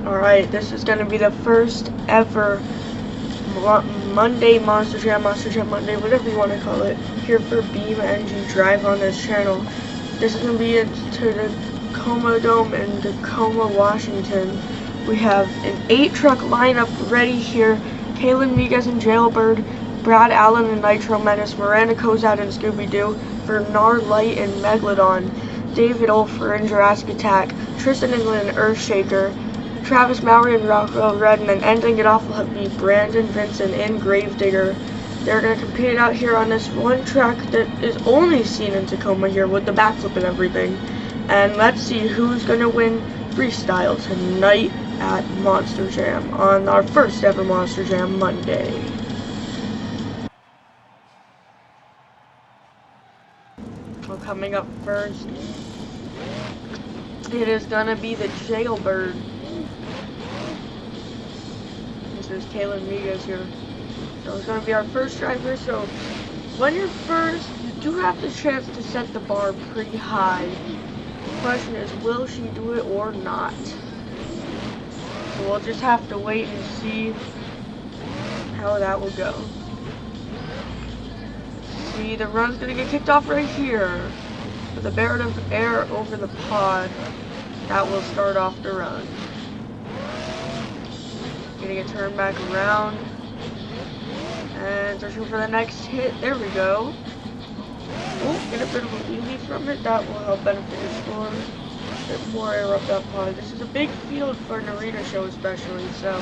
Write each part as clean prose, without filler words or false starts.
Alright, this is going to be the first ever Monday Monster Jam Monday, whatever you want to call it, here for BeamNG Drive on this channel. This is going to be into the Tacoma Dome in Tacoma, Washington. We have an 8-truck lineup ready here. Kaylyn, Migues, and Jailbird, Brad, Allen, and Nitro Menace, Myranda, Cozad, and Scooby Doo, for Lyght, and Megalodon, David, Olfert, and Jurassic Attack, Tristan, and Earthshaker, Travis, Mowery, and Rockwell Overhead, and then ending it off will be Brandon, Vincent, and Gravedigger. They're going to compete out here on this one track that is only seen in Tacoma here with the backflip and everything. And let's see who's going to win Freestyle tonight at Monster Jam on our first ever Monster Jam Monday. Well, coming up first, it is going to be the Jailbird. There's Kaylyn, Migues here. So it's going to be our first driver. So when you're first, you do have the chance to set the bar pretty high. The question is, will she do it or not? So we'll just have to wait and see how that will go. See, the run's going to get kicked off right here. With a barrel of air over the pod, that will start off the run. Getting it turned back around. And searching for the next hit. There we go. Oh, get a bit of a wheelie from it. That will help benefit your score. A bit more air up that pod. This is a big field for an arena show especially, so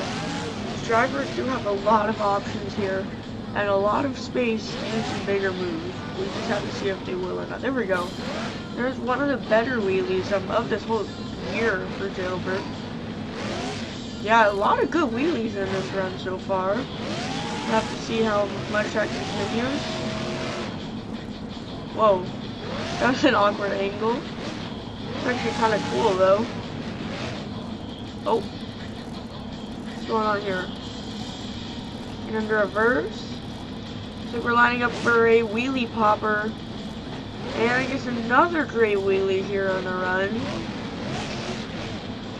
drivers do have a lot of options here and a lot of space to do some bigger moves. We just have to see if they will or not. There we go. There's one of the better wheelies of this whole year for Jailbird. Yeah, a lot of good wheelies in this run so far. We'll have to see how much that continues. Whoa, that was an awkward angle. It's actually kind of cool though. Oh, what's going on here? And under reverse. So we're lining up for a wheelie popper. And I guess another great wheelie here on the run.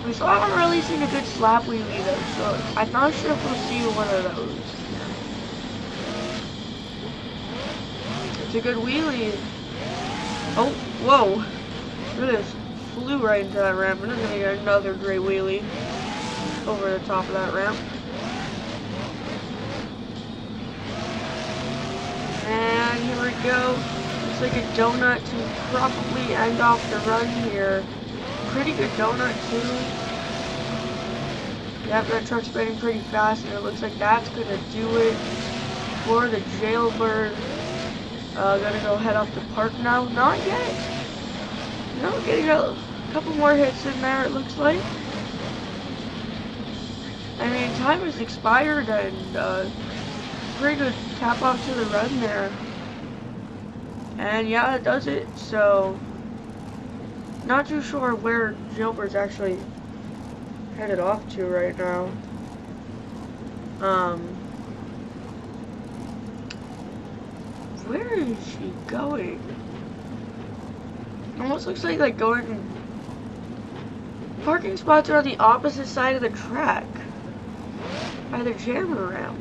We still haven't really seen a good slap wheelie though, so I'm not sure if we'll see one of those. It's a good wheelie. Oh, whoa. Look at this. Flew right into that ramp. We're just going to get another great wheelie over the top of that ramp. And here we go. Looks like a donut to probably end off the run here. Pretty good donut too. Yep, that truck's spinning pretty fast, and it looks like that's gonna do it for the Jailbird. Gonna go head off the park now. Not yet. No, getting a couple more hits in there, it looks like. I mean, time has expired, and pretty good tap off to the run there. And yeah, it does it. So not too sure where Jailbird's actually headed off to right now. Where is she going? Almost looks like going. Parking spots are on the opposite side of the track by the jammer ramp.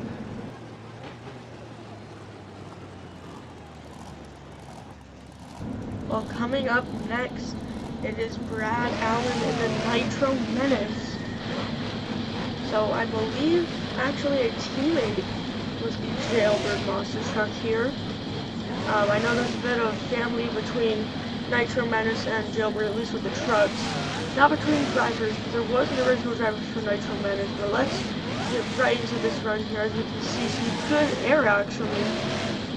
Well, coming up next, it is Brad, Allen, and the Nitro Menace. So I believe actually a teammate was the Jailbird monster truck here. I know there's a bit of family between Nitro Menace and Jailbird, at least with the trucks. Not between drivers, because there was an original driver for Nitro Menace, but let's get right into this run here. As you can see, some good air actually.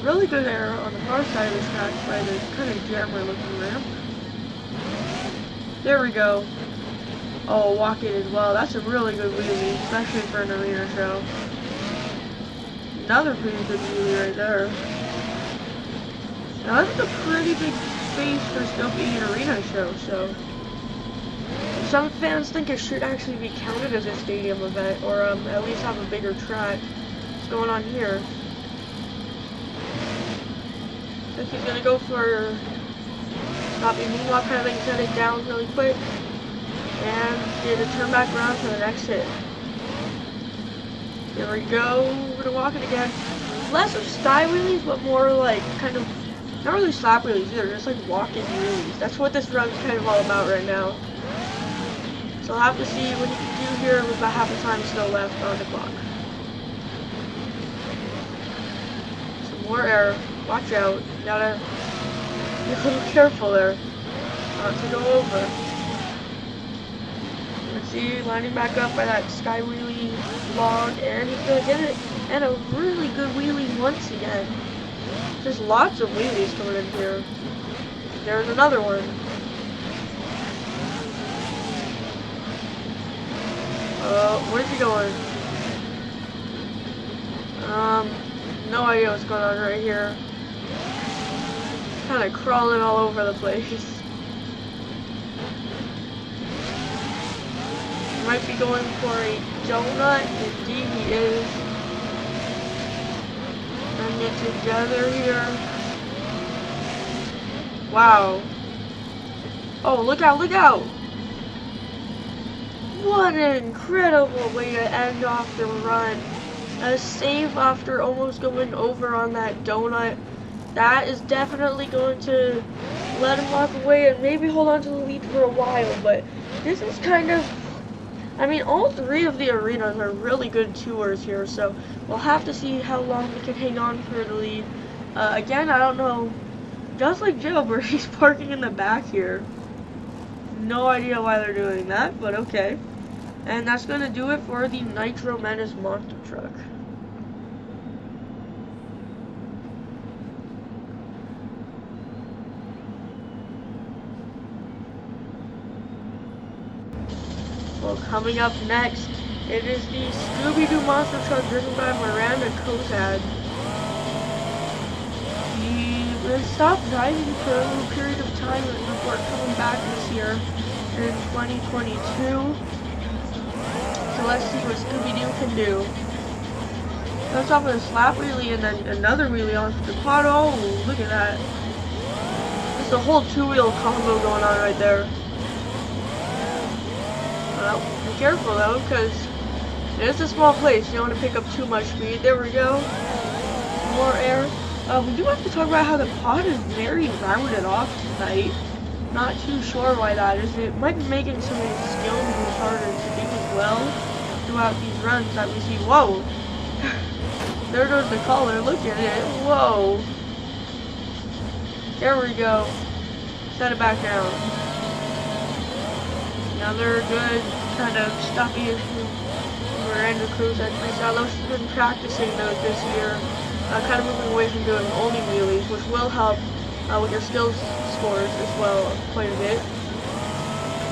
Really good air on the far side of the track by the kind of jammer looking ramp. There we go. Oh, walk it as well. That's a really good wheelie, especially for an arena show. Another pretty good wheelie right there. Now that's a pretty big space for still being an arena show, so some fans think it should actually be counted as a stadium event, or at least have a bigger track. What's going on here? I think he's gonna go for sloppy moonwalk kind of thing, set it down really quick. And get a turn back around for the next hit. There we go. We're gonna walk it again. Less of sky wheelies, but more like kind of not really slap wheelies either, just like walking wheelies. That's what this run's kind of all about right now. So I'll have to see what he can do here with about half the time still left on the clock. Some more air. Watch out. You gotta be a little careful there. Not to go over. Let's see, lining back up by that sky wheelie log, and he's gonna get it. And a really good wheelie once again. There's lots of wheelies coming in here. There's another one. Where's he going? No idea what's going on right here. Kind of crawling all over the place. Might be going for a donut. Indeed he is. And get together here. Wow. Oh, look out, look out! What an incredible way to end off the run. A save after almost going over on that donut. That is definitely going to let him walk away and maybe hold on to the lead for a while, but this is kind of, I mean, all three of the arenas are really good tours here, so we'll have to see how long we can hang on for the lead. Again, I don't know, just like Jailbird, he's parking in the back here. No idea why they're doing that, but okay. And that's going to do it for the Nitro Menace monster truck. Well, coming up next, it is the Scooby Doo monster truck driven by Myranda and Cozad. He will stop driving for a little period of time before coming back this year in 2022. So let's see what Scooby Doo can do. Starts off with a slap wheelie and then another wheelie on the quad. Oh, look at that. There's a whole two-wheel combo going on right there. Well, be careful though, because it's a small place. You don't want to pick up too much speed. There we go. More air. We do have to talk about how the pod is very rounded off tonight. Not too sure why that is. It might be making some of these skill moves harder to do as well throughout these runs that we see. Whoa! There goes the collar. Look at it. Whoa! There we go. Set it back down. Another good kind of stuffy Myranda cruise at Freestyle. Though she's been practicing those this year, kind of moving away from doing only wheelies, which will help with your skills scores as well quite a bit.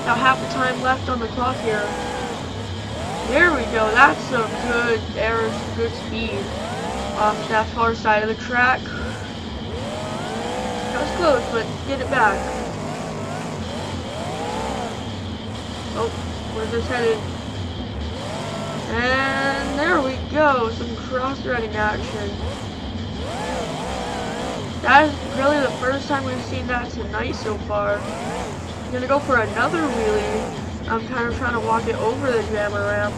About half the time left on the clock here. There we go. That's some good air, some good speed off that far side of the track. That was close, but get it back. Oh, where's this headed? And there we go, some cross-threading action. That is really the first time we've seen that tonight so far. I'm gonna go for another wheelie. I'm kind of trying to walk it over the jammer ramp.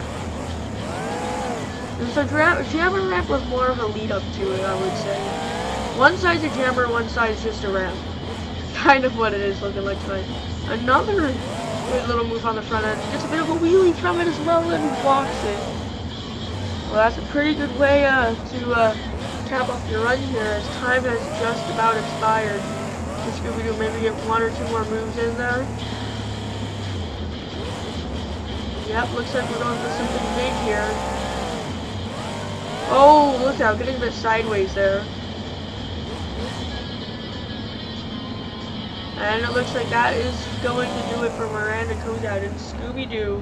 The jammer ramp was more of a lead up to it, I would say. One side's a jammer, one side's just a ramp. Kind of what it is looking like tonight. Another good little move on the front end. Gets a bit of a wheelie from it as well and walks it. Well, that's a pretty good way to cap off your run here, as time has just about expired. Scooby Doo maybe get one or two more moves in there. Yep, looks like we're going for something big here. Oh, look out, getting a bit sideways there. And it looks like that is going to do it for Myranda, Cozad, and Scooby Doo.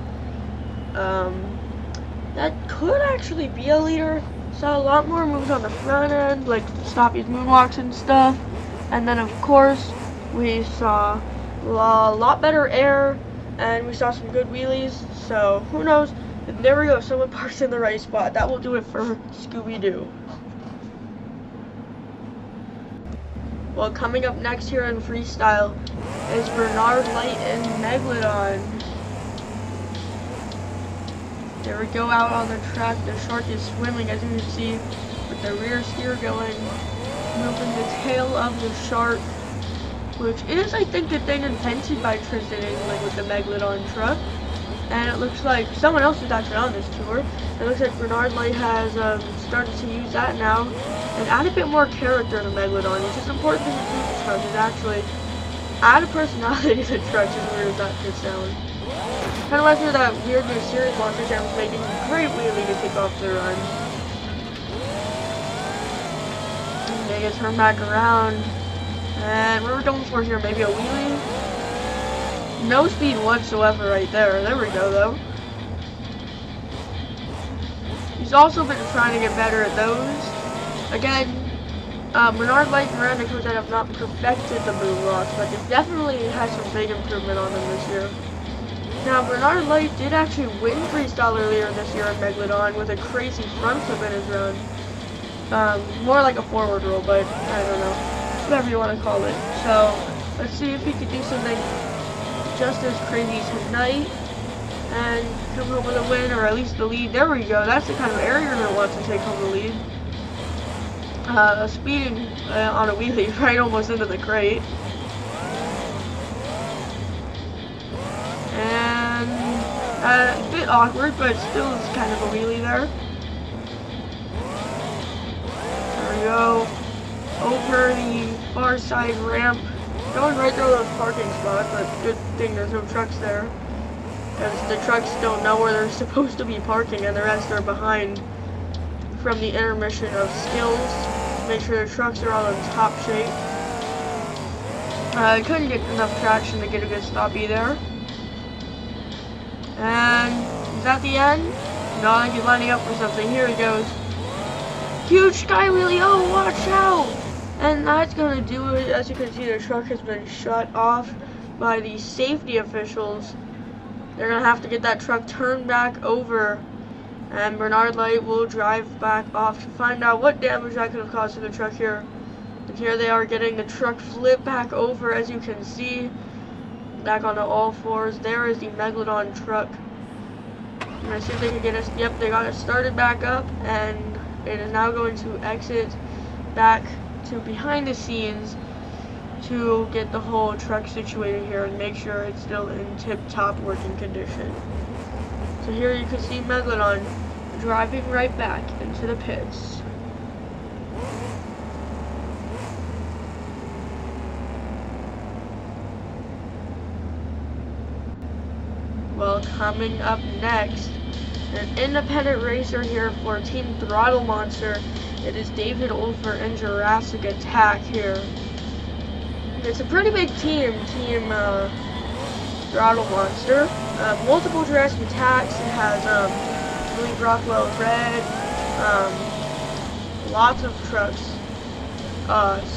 That could actually be a leader. Saw a lot more moves on the front end, like Stoppy's moonwalks and stuff. And then, of course, we saw a lot better air, and we saw some good wheelies. So, who knows? There we go, someone parks in the right spot. That will do it for Scooby Doo. Well, coming up next here in Freestyle is Bernard, Lyght, and Megalodon. There we go, out on the track. The shark is swimming, as you can see, with the rear steer going, moving the tail of the shark, which is, I think, the thing invented by Tristan, like with the Megalodon truck. And it looks like someone else is actually on this tour. It looks like Lyght has started to use that now and add a bit more character to Megalodon, which is an important thing to do with the truck, is actually add a personality to the truck, as weird as that could sound. Kind of reminds me of that weird new series Monster Jam was making a great wheelie to kick off the run. They get turned back around. And what are we going for here? Maybe a wheelie? No speed whatsoever right there. There we go, though. He's also been trying to get better at those. Again, Lyght, Myranda, Cozad have not perfected the moonwalks, but they definitely had some big improvement on them this year. Now, Lyght did actually win Freestyle earlier this year in Megalodon with a crazy front flip in his run. More like a forward roll, but I don't know. Whatever you want to call it. So, let's see if he could do something just as crazy tonight and come home with a win, or at least the lead. There we go. That's the kind of area you're going to want to take home the lead. Speeding on a wheelie right almost into the crate. And a bit awkward, but still is kind of a wheelie there. There we go. Over the far side ramp. Going right through the parking spot, but good thing there's no trucks there. Because the trucks don't know where they're supposed to be parking, and the rest are behind from the intermission of skills. Make sure the trucks are all in top shape. I couldn't get enough traction to get a good stoppie there. And is that the end? No, I think he's lining up for something. Here he goes. Huge sky wheelie. Oh, watch out! And that's going to do it. As you can see, the truck has been shut off by the safety officials. They're going to have to get that truck turned back over. And Lyght will drive back off to find out what damage that could have caused to the truck here. And here they are getting the truck flipped back over, as you can see. Back onto all fours. There is the Megalodon truck. I'm going to see if they can get us. Yep, they got it started back up. And it is now going to exit back to behind the scenes to get the whole truck situated here and make sure it's still in tip-top working condition. So here you can see Megalodon driving right back into the pits. Well, coming up next, an independent racer here for Team Throttle Monster. It is David, Olfert, and Jurassic attack here. It's a pretty big team, Team Throttle Monster. Multiple Jurassic attacks. It has, I believe, Rockwell Overhead. Lots of trucks.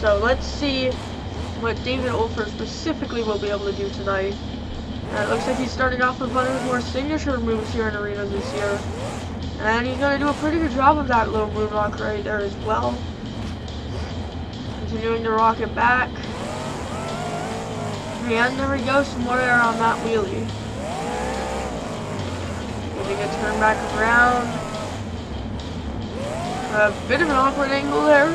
So let's see what David Olfert specifically will be able to do tonight. It looks like he's starting off with one of his more signature moves here in arenas this year. And he's going to do a pretty good job of that little moonwalk right there as well. Continuing to rock it back. And there we go, some more air on that wheelie. Getting it turned back around. A bit of an awkward angle there.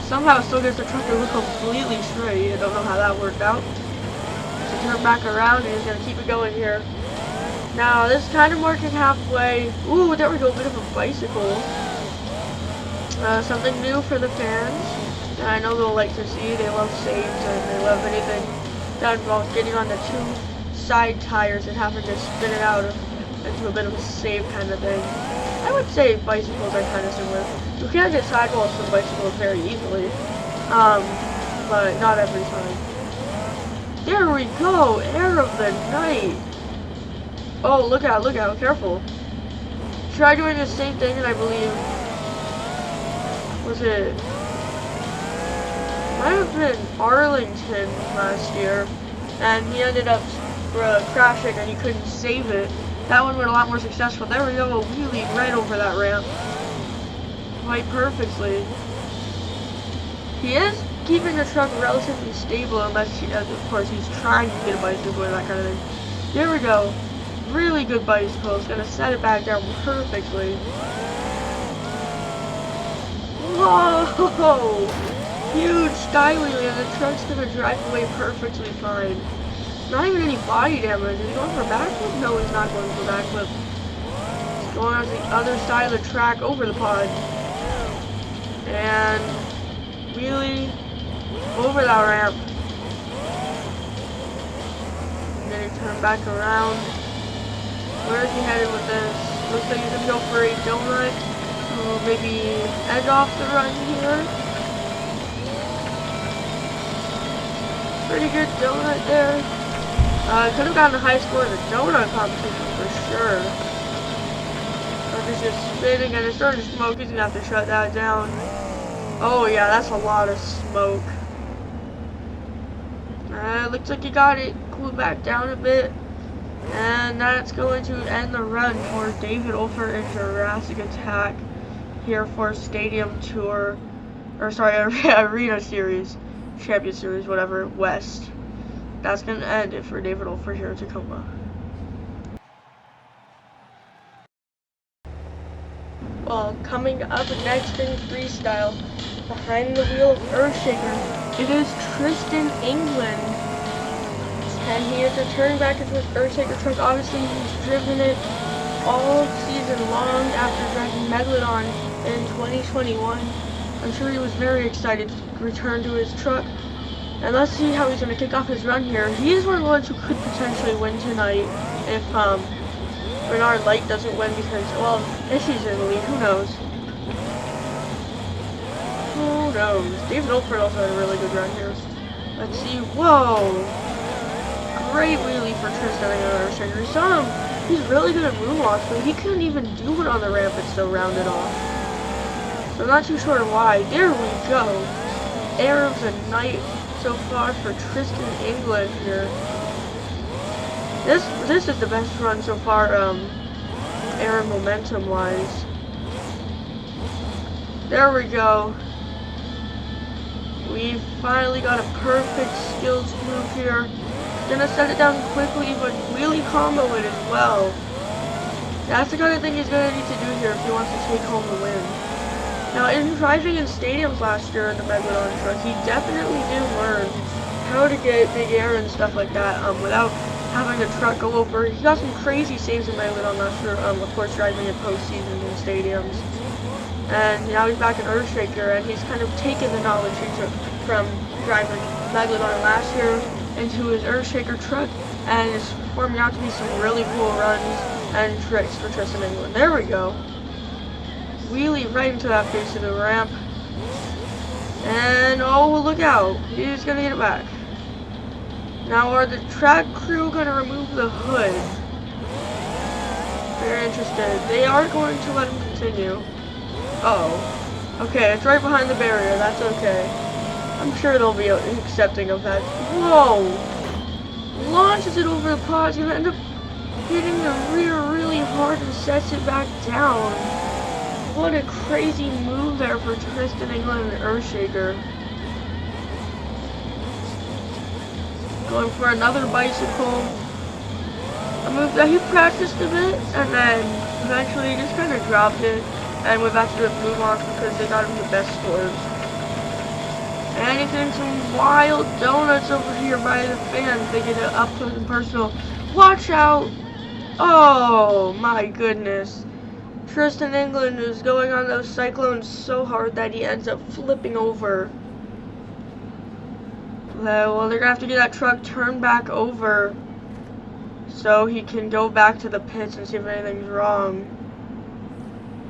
Somehow still gets the truck to look completely straight. I don't know how that worked out. So turn back around and he's going to keep it going here. Now this is kind of working halfway. Ooh, there we go, a bit of a bicycle. Something new for the fans. I know they'll like to see. They love saves and they love anything that involves getting on the two side tires and having to spin it out into a bit of a save kind of thing. I would say bicycles are kind of similar. You can get sidewalls from bicycles very easily, but not every time. There we go, air of the night. Oh, look out, careful. Try doing the same thing, and I believe, was it, might have been Arlington last year, and he ended up crashing and he couldn't save it. That one went a lot more successful. There we go, a wheelie right over that ramp. Quite perfectly. He is keeping the truck relatively stable, unless, of course, he's trying to get a bicycle or that kind of thing. There we go. really good bicycle. It's gonna set it back down perfectly. Whoa! Huge sky wheelie, and the truck's gonna drive away perfectly fine. Not even any body damage. Is he going for a backflip? No, he's not going for a backflip. He's going on the other side of the track over the pod. And really over that ramp. And then he turned back around. Where is he headed with this? Looks like he's gonna go for a donut to maybe end off the run here. Pretty good donut there. Could have gotten a high score in the donut competition for sure. But it's just spinning and it started to smoke. He's gonna have to shut that down. Oh yeah, that's a lot of smoke. Looks like he got it cooled back down a bit. And that's going to end the run for David Olfert and Jurassic Attack here for Stadium Tour, or sorry, Arena Series, Champion Series, whatever, West. That's going to end it for David Olfert here at Tacoma. Well, coming up next in Freestyle, behind the wheel of Earthshaker, it is Tristan, England. And he is returning back into his Earthshaker truck. Obviously, he's driven it all season long after driving Megalodon in 2021. I'm sure he was very excited to return to his truck. And let's see how he's going to kick off his run here. He is one of the ones who could potentially win tonight if Lyght doesn't win because, well, if he's in the lead, who knows? Who knows? David Olfert also had a really good run here. Let's see. Whoa! Great wheelie for Tristan and Earthshaker. You saw him. He's really good at moonwalks, but he couldn't even do it on the ramp. It's so rounded off. So I'm not too sure why. There we go. Air of the night so far for Tristan, England here. This is the best run so far, air and momentum wise. There we go. We finally got a perfect skills move here. Gonna set it down quickly, but really combo it as well. That's the kind of thing he's gonna need to do here if he wants to take home the win. Now, in driving in stadiums last year in the Megalodon truck, he definitely did learn how to get big air and stuff like that without having the truck go over. He got some crazy saves in Megalodon last year, of course, driving in postseason in stadiums. And now he's back in Earthshaker, and he's kind of taken the knowledge he took from driving Megalodon last year into his Earthshaker truck, and is forming out to be some really cool runs and tricks for Tristan, England. There we go. Wheelie right into that face of the ramp. And oh, look out. He's gonna get it back. Now, are the track crew gonna remove the hood? Very interested. They are going to let him continue. Uh-oh. Okay, it's right behind the barrier. That's okay. I'm sure they'll be accepting of that. Whoa! Launches it over the pods. Gonna end up hitting the rear really hard and sets it back down. What a crazy move there for Tristan, England and Earthshaker. Going for another bicycle. A move that he practiced a bit, and then eventually just kind of dropped it and went back to the blue launch because they got him the best scores. And he's getting some wild donuts over here by the fans. They get it up close and personal. Watch out! Oh my goodness. Tristan, England is going on those cyclones so hard that he ends up flipping over. Well, they're gonna have to get that truck turned back over so he can go back to the pits and see if anything's wrong.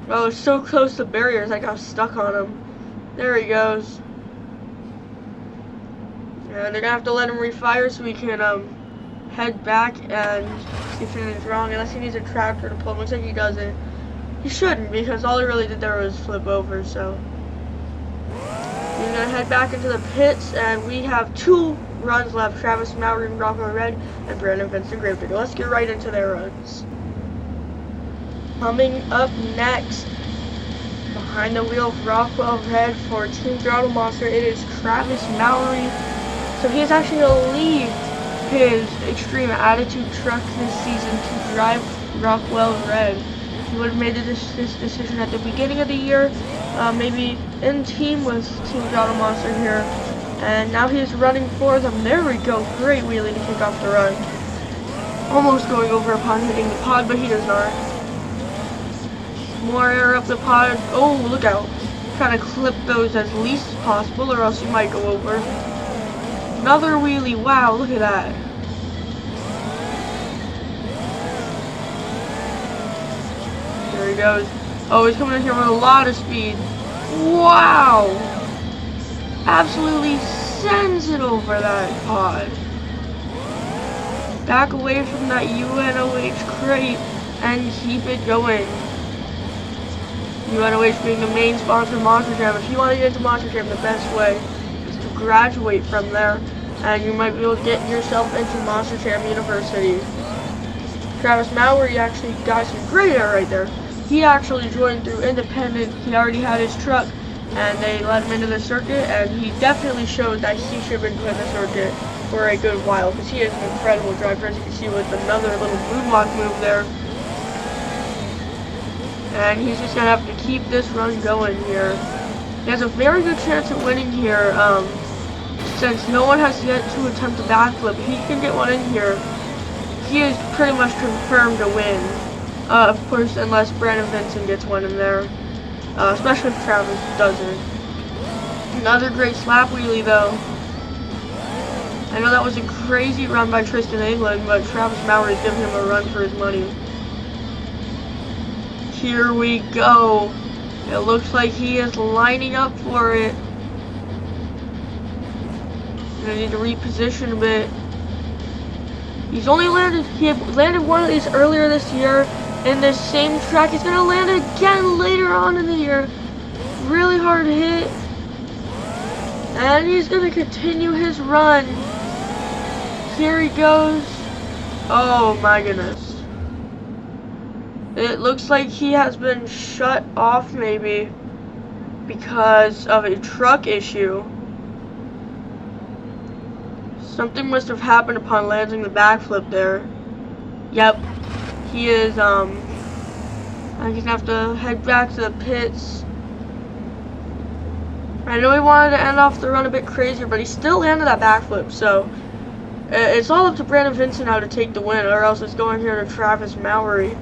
Oh, it's so close to barriers, I got stuck on him. There he goes. And they're gonna have to let him refire so he can head back and see if anything's wrong, unless he needs a tractor to pull him. Looks like he doesn't. He shouldn't, because all he really did there was flip over, so. He's gonna head back into the pits, and we have 2 runs left. Travis Mowery, Rockwell Overhead, and Brandon Vincent Gravedigger. Let's get right into their runs. Coming up next, behind the wheel of Rockwell Overhead for Team Throttle Monster, it is Travis Mowery. So he is actually gonna leave his extreme attitude truck this season to drive Rockwell Overhead. He would have made this decision at the beginning of the year, maybe in team with Team Throttle Monster here, and now he's running for them. There we go, great wheelie to kick off the run. Almost going over upon hitting the pod, but he does not. More air up the pod. Oh, look out. Try to clip those as least as possible, or else you might go over. Another wheelie, wow, look at that. There he goes. Oh, he's coming in here with a lot of speed. Wow! Absolutely sends it over that pod. Back away from that UNOH crate and keep it going. UNOH being the main sponsor of Monster Jam. If you want to get into Monster Jam, the best way is to graduate from there, and you might be able to get yourself into Monster Jam University. Travis Mowery actually got some great air right there. He actually joined through independent. He already had his truck, and they let him into the circuit, and he definitely showed that he should have been put in the circuit for a good while, because he is an incredible driver, as you can see with another little moonwalk move there. And he's just going to have to keep this run going here. He has a very good chance at winning here, since no one has yet to attempt a backflip. If he can get one in here, he is pretty much confirmed to win. Of course, unless Brandon Vincent gets one in there, especially if Travis doesn't. Another great slap wheelie though. I know that was a crazy run by Tristan England, but Travis Mowery is giving him a run for his money. Here we go. It looks like he is lining up for it. I need to reposition a bit. He had landed one of these earlier this year in this same track. He's gonna land it again later on in the year. Really hard hit. And he's gonna continue his run. Here he goes. Oh my goodness. It looks like he has been shut off maybe because of a truck issue. Something must have happened upon landing the backflip there. Yep. He is, I'm gonna have to head back to the pits. I know he wanted to end off the run a bit crazier, but he still landed that backflip, so it's all up to Brandon Vincent now to take the win, or else it's going here to Travis Mowery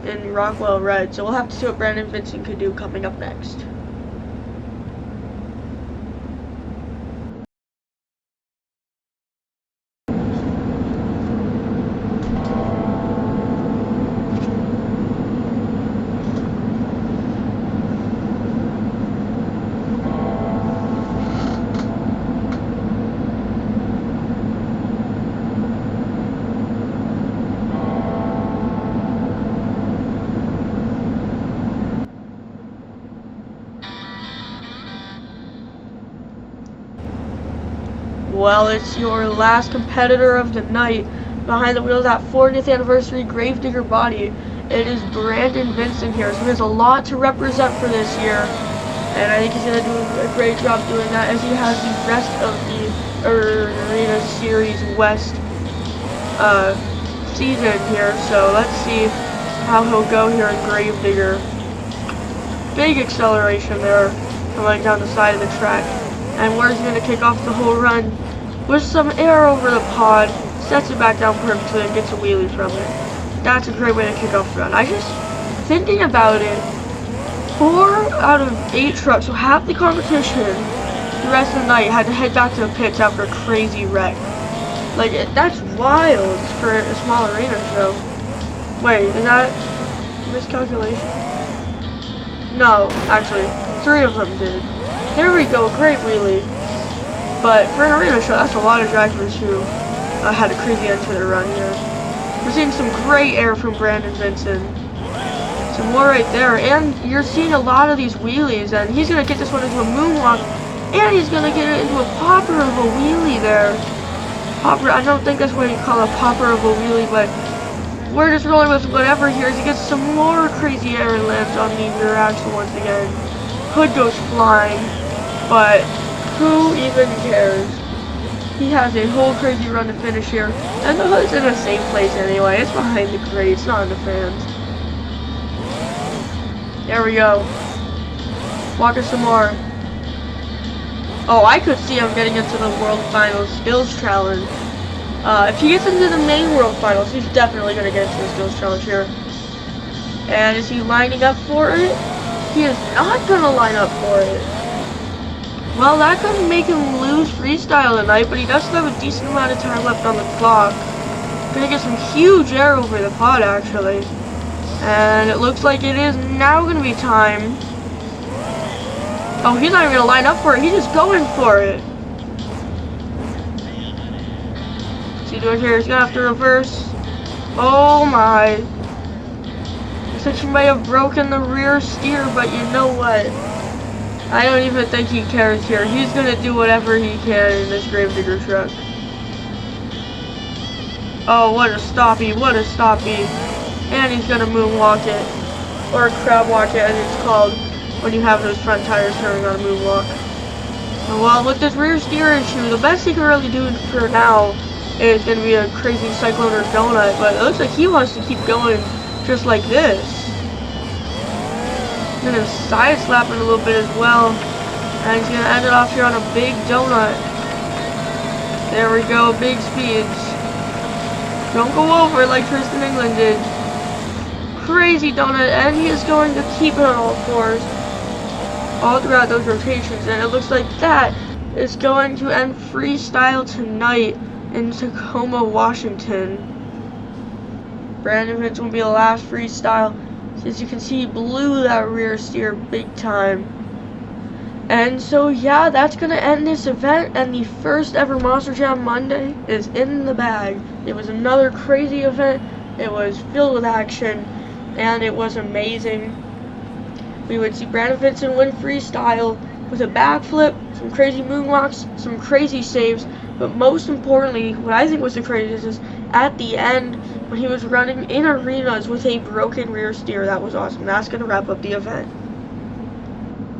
in Rockwell Overhead. So we'll have to see what Brandon Vincent could do coming up next. Well, it's your last competitor of the night. Behind the wheels, that 40th anniversary Gravedigger body. It is Brandon Vincent here, so he has a lot to represent for this year. And I think he's going to do a great job doing that, as he has the rest of the Arena Series West season here. So let's see how he'll go here in Gravedigger. Big acceleration there, coming down the side of the track. And where he's going to kick off the whole run with some air over the pod, sets it back down perfectly and gets a wheelie from it. That's a great way to kick off the run. I just, thinking about it, 4 out of 8 trucks, so half the competition, the rest of the night, had to head back to the pits after a crazy wreck. Like, that's wild for a small arena show. Wait, is that a miscalculation? No, actually, 3 of them did. There we go, great wheelie. But for an arena show, that's a lot of drivers who had a crazy end to their run here. We're seeing some great air from Brandon Vinson. Some more right there, and you're seeing a lot of these wheelies, and he's going to get this one into a moonwalk, and he's going to get it into a popper of a wheelie there. Popper, I don't think that's what you call a popper of a wheelie, but we're just rolling with whatever here as he gets some more crazy air and lands on the rear axle once again. Hood goes flying, but who even cares? He has a whole crazy run to finish here. And the hood's in a safe place anyway. It's behind the crate. It's not in the fans. There we go. Walk us some more. Oh, I could see him getting into the World Finals Skills Challenge. If he gets into the main World Finals, he's definitely going to get into the Skills Challenge here. And is he lining up for it? He is not going to line up for it. Well, that could make him lose Freestyle tonight, but he does still have a decent amount of time left on the clock. Gonna get some huge air over the pod, actually. And it looks like it is now gonna be time. Oh, he's not even gonna line up for it. He's just going for it. What's he doing here? He's gonna have to reverse. Oh my. Looks like he may have broken the rear steer, but you know what? I don't even think he cares here. He's gonna do whatever he can in this Gravedigger truck. Oh, what a stoppie, what a stoppie. And he's gonna moonwalk it. Or crab walk it, as it's called when you have those front tires turning on a moonwalk. And well, with this rear steer issue, the best he can really do for now is gonna be a crazy cyclone or donut, but it looks like he wants to keep going just like this. Gonna side slap it a little bit as well, and he's gonna end it off here on a big donut. There we go, big speeds. Don't go over like Tristan England did. Crazy donut, and he is going to keep it on all fours all throughout those rotations, and it looks like that is going to end Freestyle tonight in Tacoma, Washington. Brandon Vinson will be the last Freestyle. As you can see, he blew that rear steer big time. And so yeah, that's gonna end this event, and the first ever Monster Jam Monday is in the bag. It was another crazy event. It was filled with action, and it was amazing. We would see Brandon Vinson win Freestyle with a backflip, some crazy moonwalks, some crazy saves, but most importantly, what I think was the craziest is at the end, when he was running in arenas with a broken rear steer. That was awesome. That's going to wrap up the event.